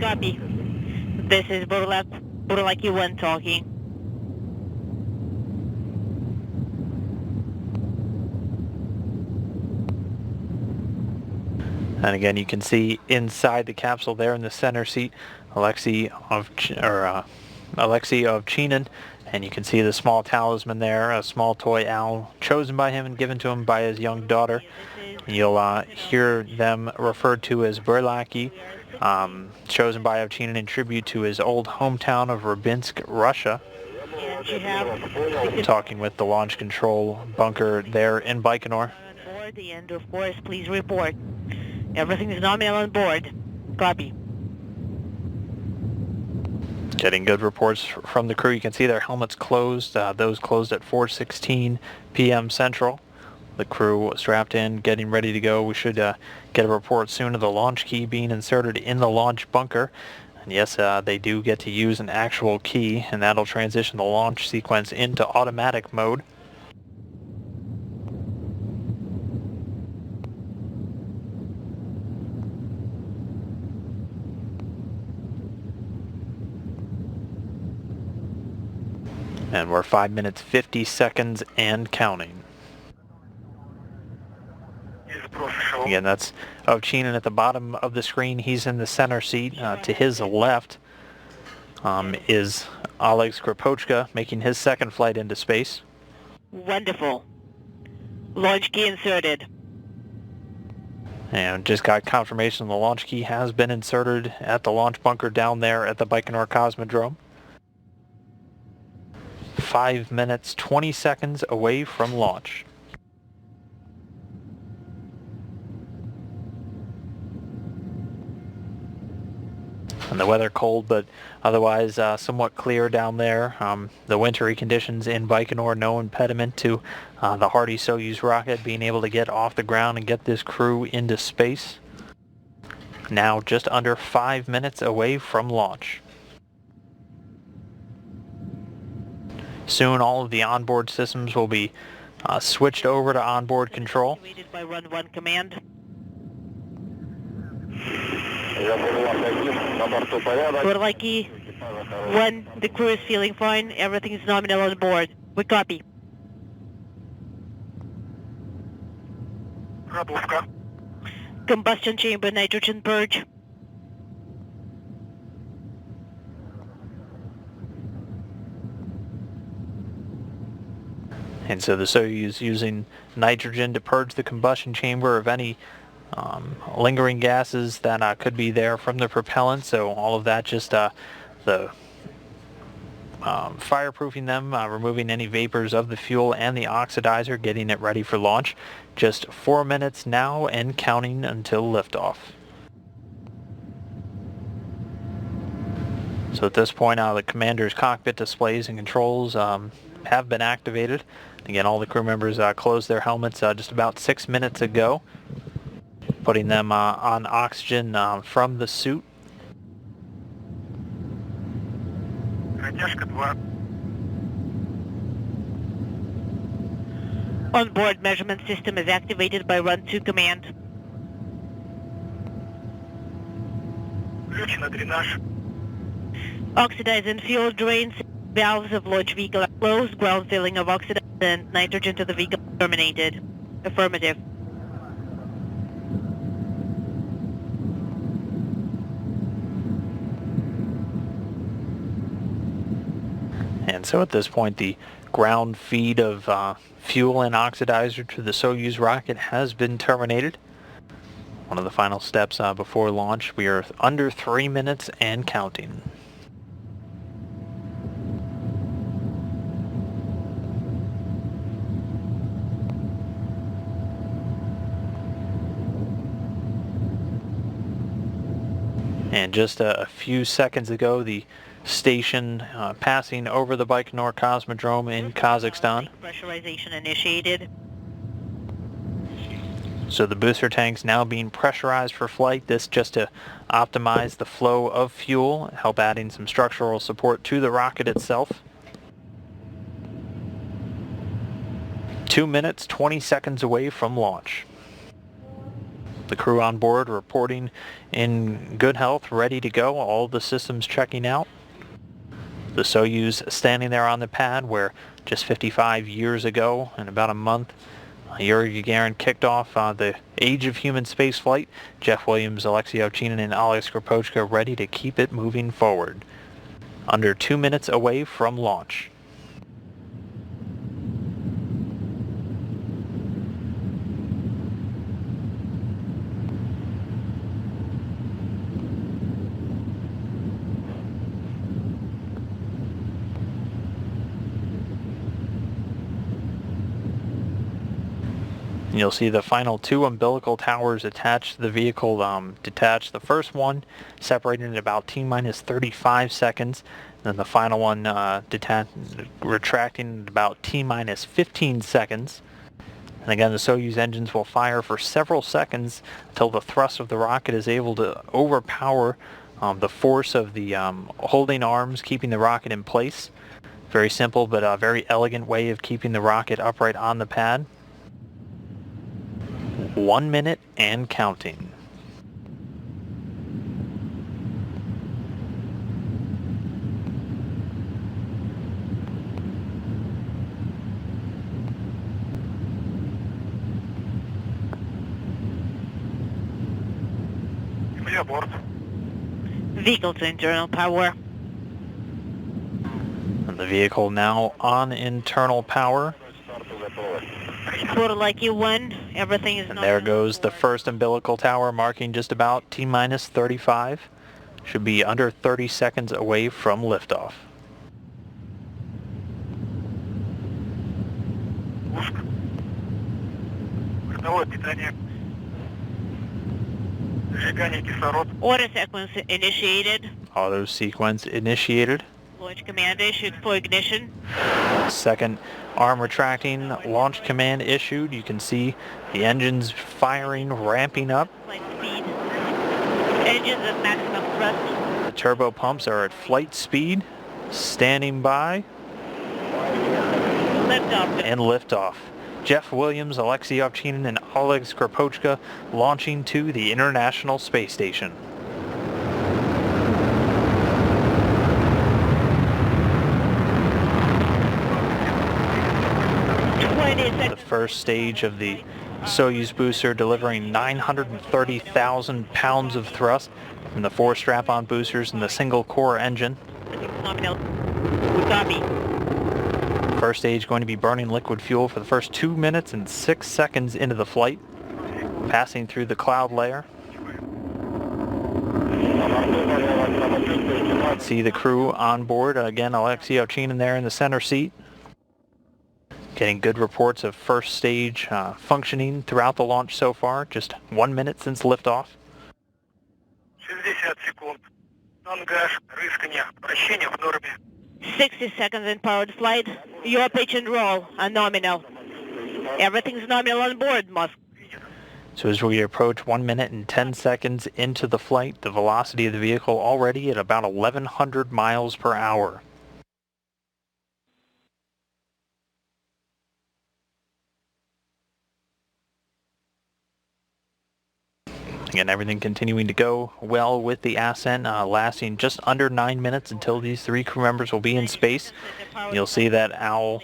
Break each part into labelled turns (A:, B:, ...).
A: Copy. This is Burlaki 1 talking.
B: And again, you can see inside the capsule there in the center seat, Alexey Ovchinin, and you can see the small talisman there, a small toy owl chosen by him and given to him by his young daughter. And you'll hear them referred to as Burlaki, chosen by Ovchinin in tribute to his old hometown of Rybinsk, Russia.
A: And you have
B: talking with the launch control bunker there in Baikonur.
A: On board, and of course, please report. Everything is nominal on board. Copy.
B: Getting good reports from the crew. You can see their helmets closed. Those closed at 4:16 p.m. Central. The crew strapped in, getting ready to go. We should get a report soon of the launch key being inserted in the launch bunker. And yes, they do get to use an actual key, and that'll transition the launch sequence into automatic mode. And we're 5 minutes 50 seconds and counting. Again, that's Ovchinin at the bottom of the screen. He's in the center seat. To his left is Oleg Skripochka making his second flight into space.
A: Wonderful. Launch key inserted.
B: And just got confirmation the launch key has been inserted at the launch bunker down there at the Baikonur Cosmodrome. 5 minutes 20 seconds away from launch. And the weather cold, but otherwise somewhat clear down there. The wintry conditions in Baikonur, no impediment to the hardy Soyuz rocket being able to get off the ground and get this crew into space. Now just under 5 minutes away from launch. Soon all of the onboard systems will be switched over to onboard control.
A: Activated by Run 1 command. Burlaki 1, the crew is feeling fine. Everything is nominal on board. We copy. Combustion chamber nitrogen purge.
B: And so the Soyuz using nitrogen to purge the combustion chamber of any lingering gases that could be there from the propellant. So all of that just the fireproofing them, removing any vapors of the fuel and the oxidizer, getting it ready for launch. Just 4 minutes now and counting until liftoff. So at this point, the commander's cockpit displays and controls have been activated. Again, all the crew members closed their helmets just about 6 minutes ago, putting them on oxygen from the suit.
A: Onboard measurement system is activated by Run 2 command. Oxidize and fuel drains. Valves of launch vehicle are closed. Ground filling of oxygen and nitrogen to the vehicle terminated. Affirmative.
B: And so at this point, the ground feed of fuel and oxidizer to the Soyuz rocket has been terminated. One of the final steps before launch. We are under 3 minutes and counting. And just a few seconds ago, the station passing over the Baikonur Cosmodrome in Kazakhstan.
A: Pressurization initiated.
B: So the booster tanks now being pressurized for flight. This just to optimize the flow of fuel, help adding some structural support to the rocket itself. 2 minutes, 20 seconds away from launch. The crew on board reporting in good health, ready to go, all the systems checking out. The Soyuz standing there on the pad where just 55 years ago, in about a month, Yuri Gagarin kicked off the age of human spaceflight. Jeff Williams, Alexey Ovchinin, and Oleg Skripochka ready to keep it moving forward. Under 2 minutes away from launch. You'll see the final 2 umbilical towers attached to the vehicle detached. The first one separated at about T-minus 35 seconds. Then the final one retracting at about T-minus 15 seconds. And again, the Soyuz engines will fire for several seconds until the thrust of the rocket is able to overpower the force of the holding arms, keeping the rocket in place. Very simple, but a very elegant way of keeping the rocket upright on the pad. 1 minute and counting.
A: Vehicle to internal power.
B: And the vehicle now on internal power.
A: Quarter like you won. Everything is.
B: And there goes the first umbilical tower, marking just about T-minus 35. Should be under 30 seconds away from liftoff.
A: Order sequence initiated.
B: Auto sequence initiated.
A: Launch command issued for ignition.
B: Second arm retracting, launch command issued. You can see the engines firing, ramping up.
A: Flight speed. Engines at maximum thrust.
B: The turbo pumps are at flight speed, standing by.
A: Liftoff.
B: And liftoff. Jeff Williams, Alexey Ovchinin, and Oleg Skripochka launching to the International Space Station. The first stage of the Soyuz booster delivering 930,000 pounds of thrust from the 4 strap-on boosters and the single-core engine.
A: We copy.
B: First stage going to be burning liquid fuel for the first 2 minutes and 6 seconds into the flight, passing through the cloud layer. See the crew on board. Again, Alexey Ovchinin there in the center seat. Getting good reports of first stage functioning throughout the launch so far. Just 1 minute since liftoff.
A: 60 seconds in powered flight. Your pitch and roll are nominal. Everything's nominal on board, Musk.
B: So as we approach 1 minute and 10 seconds into the flight, the velocity of the vehicle already at about 1,100 miles per hour. Again, everything continuing to go well with the ascent, lasting just under 9 minutes until these 3 crew members will be in space. You'll see that owl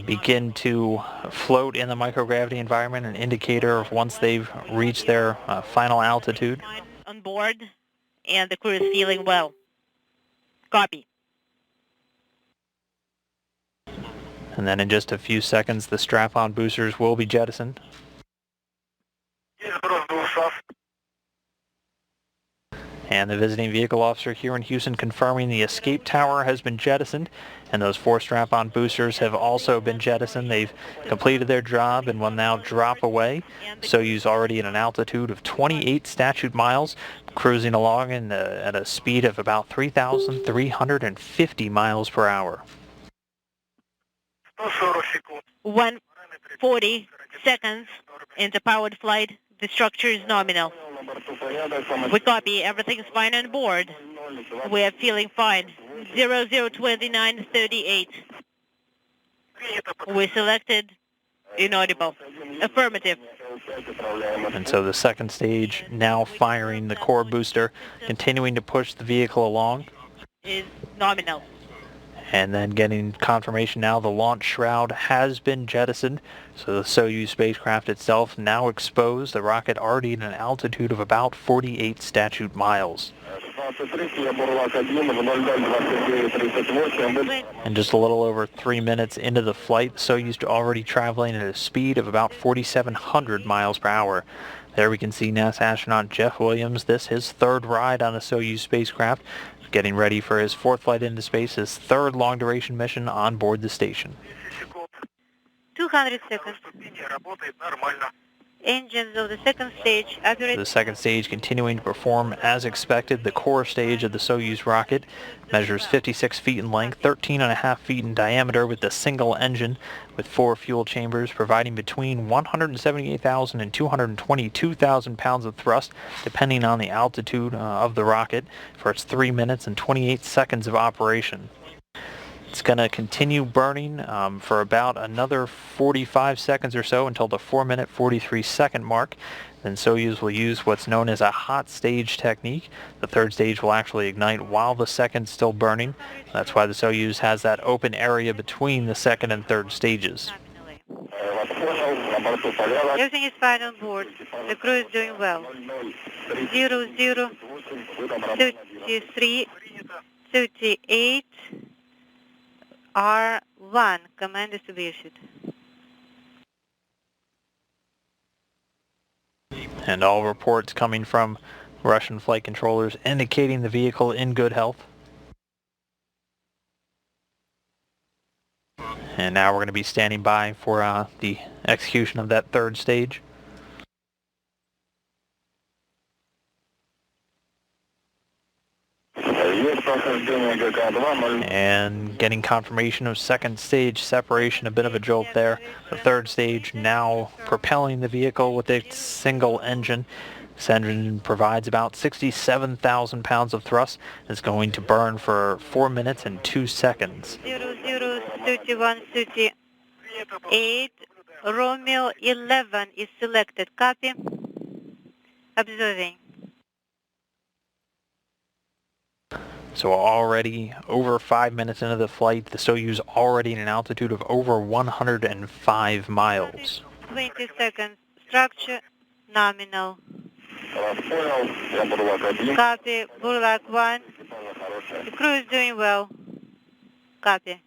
B: begin to float in the microgravity environment, an indicator of once they've reached their final altitude.
A: On board, and the crew is feeling well. Copy.
B: And then in just a few seconds, the strap-on boosters will be jettisoned. And the visiting vehicle officer here in Houston confirming the escape tower has been jettisoned, and those 4 strap-on boosters have also been jettisoned. They've completed their job and will now drop away. Soyuz already at an altitude of 28 statute miles, cruising along at a speed of about 3,350 miles per hour.
A: 140 seconds into powered flight. The structure is nominal. We copy. Everything's fine on board. We are feeling fine. 002938. We selected inaudible. Affirmative.
B: And so the second stage now firing the core booster, continuing to push the vehicle along.
A: Is nominal.
B: And then getting confirmation now the launch shroud has been jettisoned. So the Soyuz spacecraft itself now exposed, the rocket already at an altitude of about 48 statute miles. And just a little over 3 minutes into the flight, Soyuz already traveling at a speed of about 4,700 miles per hour. There we can see NASA astronaut Jeff Williams, this his third ride on a Soyuz spacecraft, getting ready for his fourth flight into space, his third long-duration mission on board the station.
A: 200 seconds. Engines of the second stage operate.
B: The second stage continuing to perform as expected. The core stage of the Soyuz rocket measures 56 feet in length, 13.5 feet in diameter with a single engine with 4 fuel chambers providing between 178,000 and 222,000 pounds of thrust depending on the altitude of the rocket for its 3 minutes and 28 seconds of operation. It's going to continue burning for about another 45 seconds or so until the 4-minute 43-second mark. Then Soyuz will use what's known as a hot stage technique. The third stage will actually ignite while the second's still burning. That's why the Soyuz has that open area between the second and third stages.
A: Everything is fine on board. The crew is doing well. 00, 33, 38. R1, command is to be issued.
B: And all reports coming from Russian flight controllers indicating the vehicle in good health. And now we're going to be standing by for the execution of that third stage. And getting confirmation of second stage separation, a bit of a jolt there. The third stage now propelling the vehicle with its single engine. This engine provides about 67,000 pounds of thrust. It's going to burn for 4 minutes and 2 seconds.
A: 00, 31, 38, Romeo 11 is selected. Copy. Observing.
B: So already over 5 minutes into the flight, the Soyuz already at an altitude of over 105 miles.
A: 20 seconds. Structure nominal. Copy. Burlak 1. The crew is doing well. Copy.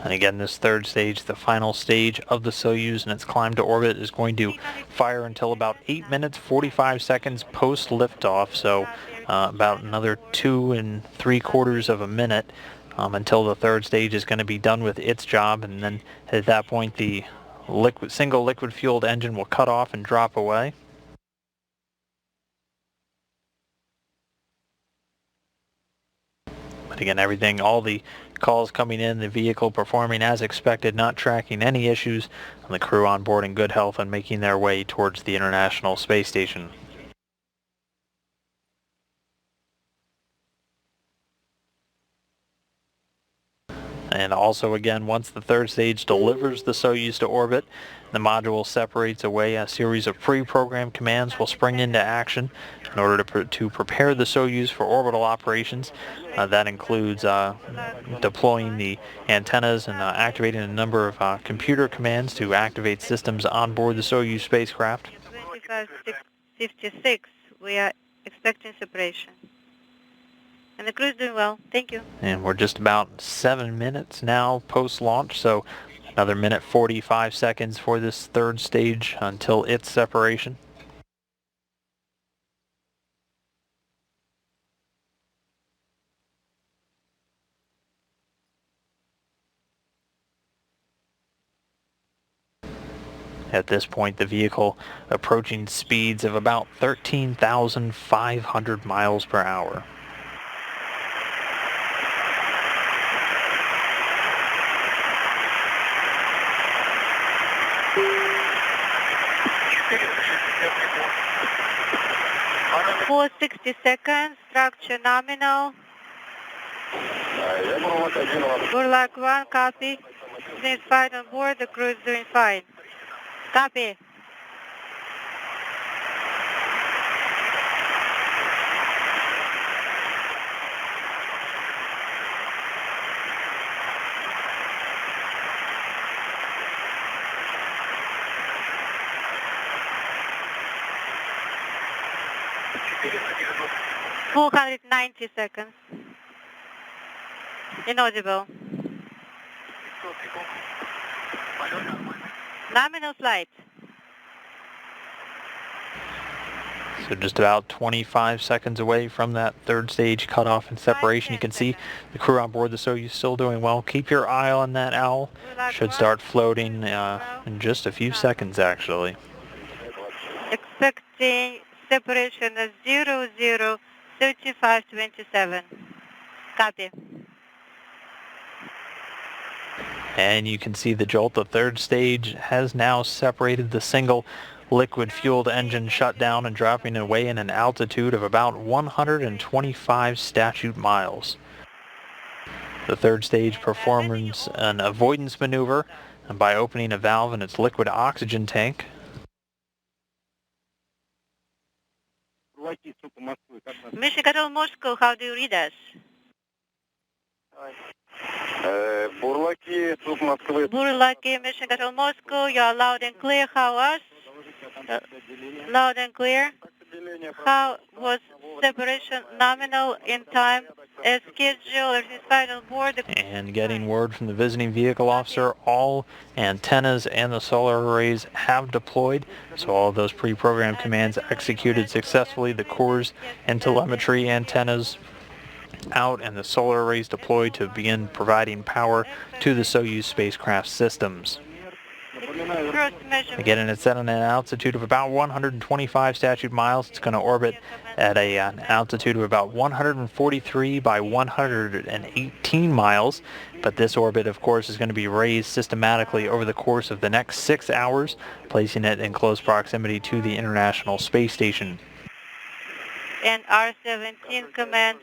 B: And again, this third stage, the final stage of the Soyuz and its climb to orbit, is going to fire until about 8 minutes 45 seconds post liftoff. So about another 2 3/4 of a minute until the third stage is going to be done with its job. And then at that point, the single liquid fueled engine will cut off and drop away. But again, everything, all the calls coming in, the vehicle performing as expected, not tracking any issues, and the crew on board in good health and making their way towards the International Space Station. And also again, once the third stage delivers the Soyuz to orbit, the module separates away. A series of pre-programmed commands will spring into action in order to prepare the Soyuz for orbital operations. That includes deploying the antennas and activating a number of computer commands to activate systems on board the Soyuz spacecraft.
A: 25:56, we are expecting separation. And the crew is doing well. Thank you.
B: And we're just about 7 minutes now post-launch, so another minute 45 seconds for this third stage until its separation. At this point, the vehicle approaching speeds of about 13,500 miles per hour.
A: For 60 seconds, structure nominal. Burlak 1, copy. Is fine on board, the crew is doing fine. Copy. $490 seconds. Inaudible. Nominal flight.
B: So just about 25 seconds away from that third stage cutoff and separation. You can see the crew on board the Soyuz still doing well. Keep your eye on that owl. Should start floating in just a few seconds, actually.
A: Expecting separation at 00:35:27. Copy.
B: And you can see the jolt. The third stage has now separated. The single liquid-fueled engine shut down and dropping away in an altitude of about 125 statute miles. The third stage performs an avoidance maneuver by opening a valve in its liquid oxygen tank.
A: Mission Control Moscow, how do you read us? Burlaki, Mission Control Moscow, you are loud and clear. How us? Loud and clear. How was separation nominal in time as scheduled? Everything's fine on board.
B: And getting word from the visiting vehicle officer, all antennas and the solar arrays have deployed. So all of those pre-programmed commands executed successfully. The cores and telemetry antennas out and the solar arrays deployed to begin providing power to the Soyuz spacecraft systems. Again, and it's set on an altitude of about 125 statute miles. It's going to orbit at an altitude of about 143 by 118 miles. But this orbit, of course, is going to be raised systematically over the course of the next 6 hours, placing it in close proximity to the International Space Station.
A: And R-17 commands